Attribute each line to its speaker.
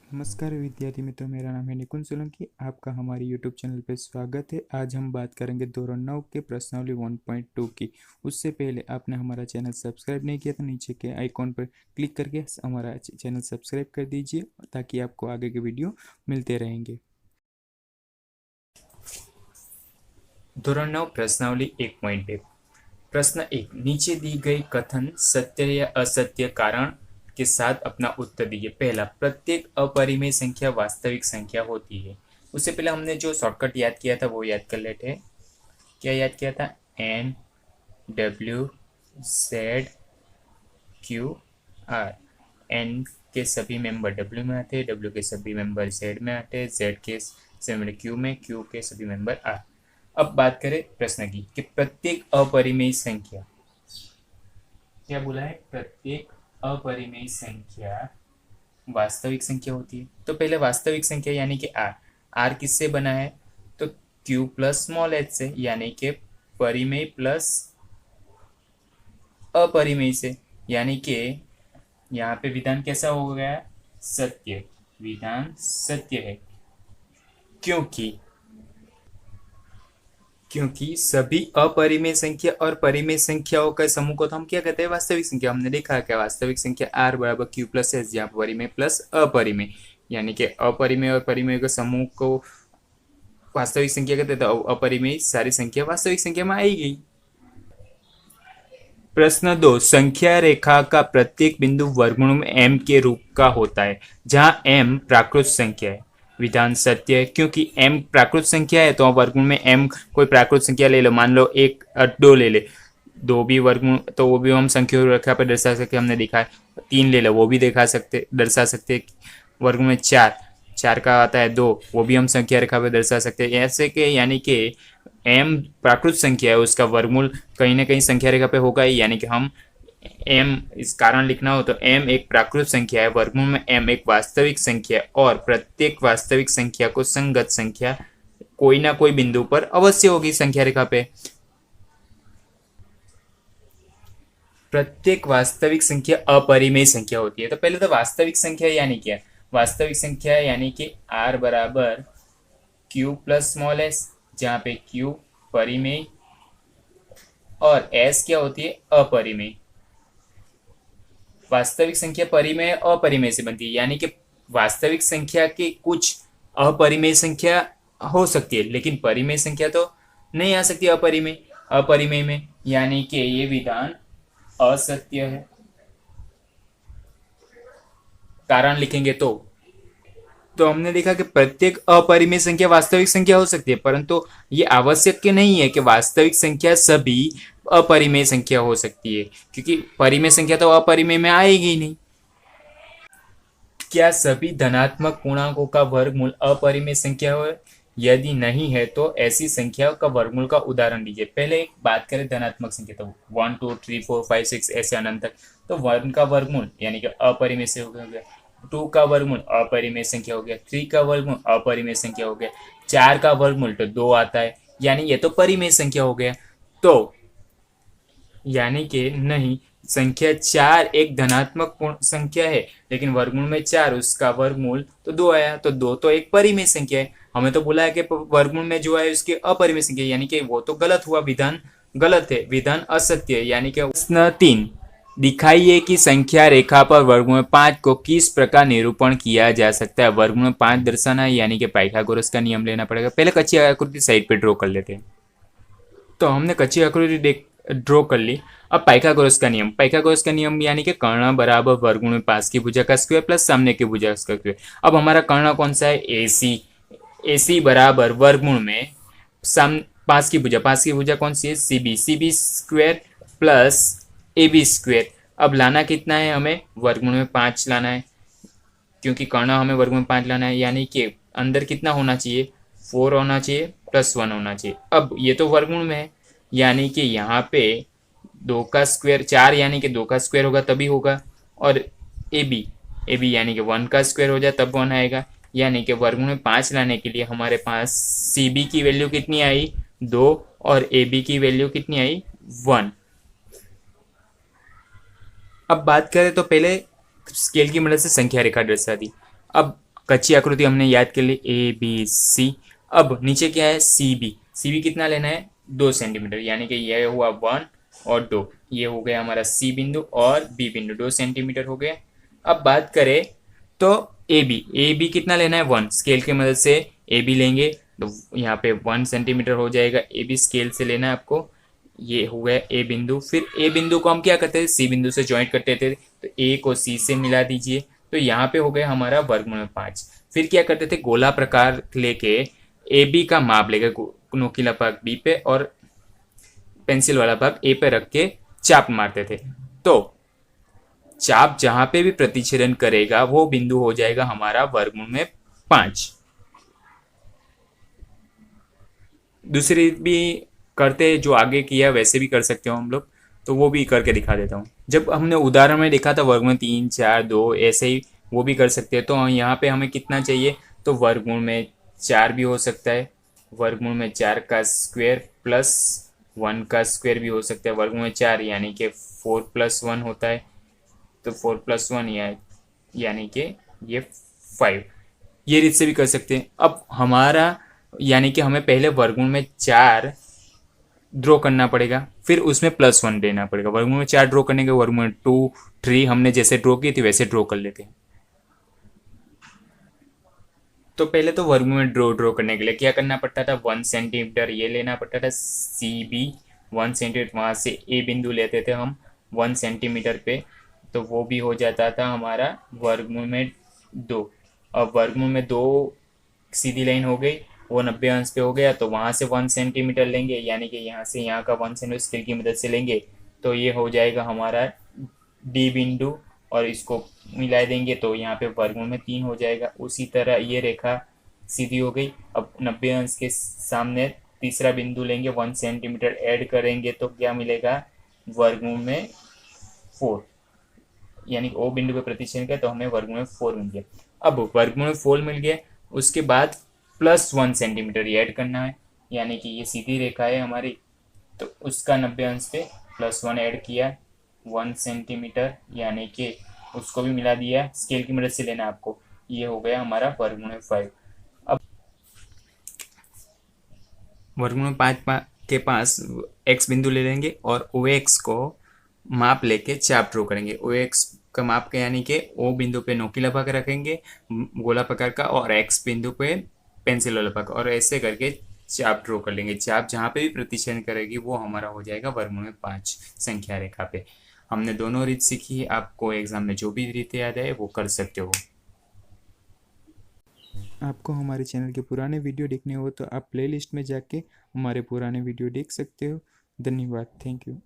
Speaker 1: नमस्कार विद्यार्थी मित्रों, मेरा नाम है निकुंज सोलंकी। आपका हमारे यूट्यूब चैनल पर स्वागत है। आज हम बात करेंगे धोरण 9 के प्रश्नावली 1.2 की। उससे पहले आपने हमारा चैनल सब्सक्राइब नहीं किया तो नीचे के आइकॉन पर क्लिक करके हमारा चैनल सब्सक्राइब कर दीजिए ताकि आपको आगे के वीडियो मिलते रहेंगे। धोरण 9 प्रश्नावली 1.1। प्रश्न 1, नीचे दी गई कथन सत्य या असत्य कारण के साथ अपना उत्तर दीजिए। पहला, प्रत्येक अपरिमेय संख्या वास्तविक संख्या होती है। उससे पहले हमने जो शॉर्टकट याद किया था वो याद कर लेते हैं। क्या याद किया था? N W Z Q R. N के सभी मेंबर डब्ल्यू में आते हैं, डब्ल्यू के सभी मेंबर जेड में आते हैं, जेड के सभी मेंबर क्यू में, क्यू के सभी मेंबर आर। अब बात करें प्रश्न की कि प्रत्येक अपरिमेय संख्या, क्या बोला है? प्रत्येक अपरिमेय संख्या वास्तविक संख्या होती है। तो पहले वास्तविक संख्या यानी कि आर। आर किससे बना है? तो क्यू प्लस स्मॉल एच से, यानी कि परिमेय प्लस अपरिमेय से। यानी कि यहाँ पे विधान कैसा हो गया? सत्य। विधान सत्य है क्योंकि सभी अपरिमेय संख्या और परिमेय संख्याओं का समूह को तो हम क्या कहते हैं? वास्तविक संख्या। हमने देखा है क्या? वास्तविक संख्या आर बराबर क्यू प्लस एस, जहाँ परिमेय प्लस अपरिमेय, यानी कि अपरिमेय और परिमेय के समूह को वास्तविक संख्या कहते हैं। तो अपरिमेय सारी संख्या वास्तविक संख्या में आएगी। प्रश्न 2, संख्या रेखा का प्रत्येक बिंदु वर्गमूल में m के रूप का होता है, जहां m प्राकृत संख्या है। विधान सत्य है क्योंकि m प्राकृत संख्या है तो वर्गमूल में m कोई प्राकृत संख्या ले लो। मान लो 1 2 ले ले, 2 भी वर्गमूल तो वो भी हम संख्या रेखा पर दर्शा सकते, हमने देखा है। 3 ले लो, वो भी दर्शा सकते। वर्गमूल में 4 4 का आता है 2, वो भी हम संख्या रेखा पर दर्शा सकते हैं। ऐसे के यानी कि m प्राकृत संख्या है, उसका वर्गमूल कहीं ना कहीं संख्या रेखा पे होगा ही। यानी कि हम m इस कारण लिखना हो तो m एक प्राकृत संख्या है, वर्गमूल में m एक वास्तविक संख्या, और प्रत्येक वास्तविक संख्या को संगत संख्या कोई ना कोई बिंदु पर अवश्य होगी संख्या रेखा पे। प्रत्येक वास्तविक संख्या अपरिमेय संख्या होती है। तो पहले तो वास्तविक संख्या यानी क्या? वास्तविक संख्या यानी कि r बराबर q प्लस स्मॉल एस, जहां पे q परिमेय और s क्या होती है? अपरिमेय। वास्तविक संख्या परिमेय अपरिमेय से बनती है, यानी कि वास्तविक संख्या के कुछ अपरिमेय संख्या हो सकती है, लेकिन परिमेय संख्या तो नहीं आ सकती अपरिमेय में। यानी कि ये विधान असत्य है। कारण लिखेंगे तो हमने देखा कि प्रत्येक अपरिमेय संख्या वास्तविक संख्या हो सकती है, परंतु ये आवश्यक नहीं है कि वास्तविक संख्या सभी अपरिमेय संख्या हो सकती है, क्योंकि परिमेय संख्या तो अपरिमेय में आएगी ही नहीं। क्या सभी धनात्मक पूर्णांकों का वर्गमूल अपरिमेय संख्या हो? यदि नहीं है तो ऐसी संख्या का वर्गमूल का उदाहरण दीजिए। पहले एक बात करें धनात्मक संख्या, तो 1 2 3 4 5 6 ऐसे अनंत तक, तो 1 का वर्गमूल यानी कि अपरिमेय से हो गया। 2 का वर्गमूल अपरिमेय संख्या हो गया। 3 का वर्गमूल अपरिमेय संख्या हो गया। 4 का वर्गमूल तो 2 आता है, यानी ये तो परिमेय संख्या हो गया। तो यानी कि नहीं, संख्या 4 एक धनात्मक पूर्ण संख्या है, लेकिन वर्गमूल में 4, उसका वर्गमूल तो 2 आया, तो 2 तो एक परिमेय संख्या है। हमें तो बोला है कि वर्गमूल में जो है उसकी अपरिमेय संख्या, यानी कि वो तो गलत हुआ, विधान गलत है, विधान असत्य है। यानी कि प्रश्न 3, दिखाइए कि संख्या रेखा पर वर्गमूल में 5 को किस प्रकार निरूपण किया जा सकता है। वर्गमूल में 5 दर्शाना है, यानी कि पाइथागोरस का नियम लेना पड़ेगा। पहले कच्ची आकृति साइड पे ड्रॉ कर लेते हैं। तो हमने कच्ची आकृति ड्रॉ कर ली। अब पाइथागोरस का नियम यानी कि कर्ण बराबर वर्गमूल में 5 की भुजा का स्क्वायर प्लस सामने की भुजा का स्क्वायर। अब हमारा कर्ण कौन सा है? AC बराबर वर्गमूल में साम 5 की भुजा कौन सी है? CB square plus AB square. अब लाना कितना है? हमें वर्गमूल में 5 लाना है, क्योंकि कर्ण हमें वर्गमूल में 5 लाना है, यानी कि अंदर कितना होना चाहिए? 4 होना चाहिए प्लस 1 होना चाहिए। अब ये तो वर्गमूल में है, यानी कि यहाँ पे 2 का स्क्वायर 4, यानी कि 2 का स्क्वायर होगा तभी होगा, और ए बी यानी कि 1 का स्क्वायर हो जाए तब 1 आएगा। यानी कि वर्गमूल में 5 लाने के लिए हमारे पास CB की वैल्यू कितनी आई? 2, और AB की वैल्यू कितनी आई? 1। अब बात करें तो पहले स्केल की मदद से संख्या रेखा दर्शा दी। अब कच्ची आकृति हमने याद कर ली ए बी सी। अब नीचे क्या है सी बी। सी बी कितना लेना है 2 सेंटीमीटर, यानी कि यह हुआ 1 और 2, ये हो गया हमारा सी बिंदु और बी बिंदु 2 सेंटीमीटर हो गए। अब बात करें तो ए बी कितना लेना है 1, स्केल की मदद से ए बी लेंगे तो यहाँ पे 1 सेंटीमीटर हो जाएगा। ए बी स्केल से लेना है आपको, ये हो गया ए बिंदु। फिर ए बिंदु को हम क्या करते थे सी बिंदु से ज्वाइंट करते थे, तो ए को सी से मिला दीजिए, तो यहाँ पे हो गया हमारा वर्गमूल में 5। फिर क्या करते थे गोला प्रकार लेके ए बी का माप लेके नोकीला भाग बी पे और पेंसिल वाला भाग ए पे रख के चाप मारते थे। तो चाप जहां पे भी प्रतिच्छेदन करेगा वो बिंदु हो जाएगा हमारा वर्गमूल में 5। दूसरी भी करते जो आगे किया वैसे भी कर सकते हो हम लोग, तो वो भी करके दिखा देता हूँ। जब हमने उदाहरण में देखा था वर्गमूल 3 4 2 ऐसे ही वो भी कर सकते हैं। तो यहाँ पे हमें कितना चाहिए, तो वर्गमूल में 4 भी हो सकता है, वर्गमूल में 4 का स्क्वायर प्लस 1 का स्क्वायर भी हो सकता है। वर्गमूल में 4 यानी कि 4 + 1 होता है, तो 4 + 1 यानी कि ये 5। ये रीत से भी कर सकते हैं। अब हमारा यानी कि हमें पहले वर्गमूल में 4 ड्रॉ करना पड़ेगा, फिर उसमें +1 देना पड़ेगा। वर्गमूल में 4 ड्रॉ करने के वर्गमूल में 2 3 हमने जैसे ड्रॉ की थी वैसे ड्रॉ कर लेते हैं। तो पहले तो वर्गमूल में ड्रॉ करने के लिए क्या करना पड़ता था 1 सेंटीमीटर ये लेना पड़ता था सी बी 1 सेंटीमीटर, वहाँ से ए बिंदु लेते थे हम 1 सेंटीमीटर पे, तो वो भी हो जाता था हमारा वर्गमूल में 2। अब वर्गमूल में 2 सीधी लाइन हो गई, वो 90 अंश पे हो गया, तो वहाँ से 1 सेंटीमीटर लेंगे, यानी कि यहाँ से यहाँ का 1 सेंटीमीटर स्केल की मदद से लेंगे, तो ये हो जाएगा हमारा डी बिंदु और इसको मिला देंगे तो यहाँ पे वर्गमूल में 3 हो जाएगा। उसी तरह ये रेखा सीधी हो गई। अब 90 अंश के सामने तीसरा बिंदु लेंगे 1 सेंटीमीटर ऐड करेंगे तो क्या मिलेगा वर्गमूल में 4, यानी ओ बिंदु पे प्रतिच्छेदन किया तो हमें वर्गमूल में 4 मिल गया। अब वर्गमूल में 4 मिल गया, उसके बाद +1 सेंटीमीटर ये ऐड करना है, यानी कि ये सीधी रेखा है हमारी, तो उसका 90 अंश पे +1 ऐड किया 1 सेंटीमीटर, यानी कि उसको भी मिला दिया, स्केल की मदद से लेना आपको। ये हो गया हमारा वर्गमूल में 5। अब वर्गमूल में 5 के पास x बिंदु ले लेंगे और ओ एक्स को माप लेके चाप ड्रॉ करेंगे। ओ एक्स का माप का यानी कि ओ बिंदु पे नोकीला भाग रखेंगे गोला प्रकार का और x बिंदु पे पेंसिल वाला भाग, और ऐसे करके चाप ड्रॉ कर लेंगे। चाप जहाँ पे भी प्रतिच्छेदन करेगी वो हमारा हो जाएगा वर्गमूल में 5 संख्या रेखा पे। हमने दोनों रीत सीखी है, आपको एग्जाम में जो भी रीत याद है वो कर सकते हो।
Speaker 2: आपको हमारे चैनल के पुराने वीडियो देखने हो तो आप प्लेलिस्ट में जाके हमारे पुराने वीडियो देख सकते हो। धन्यवाद, थैंक यू।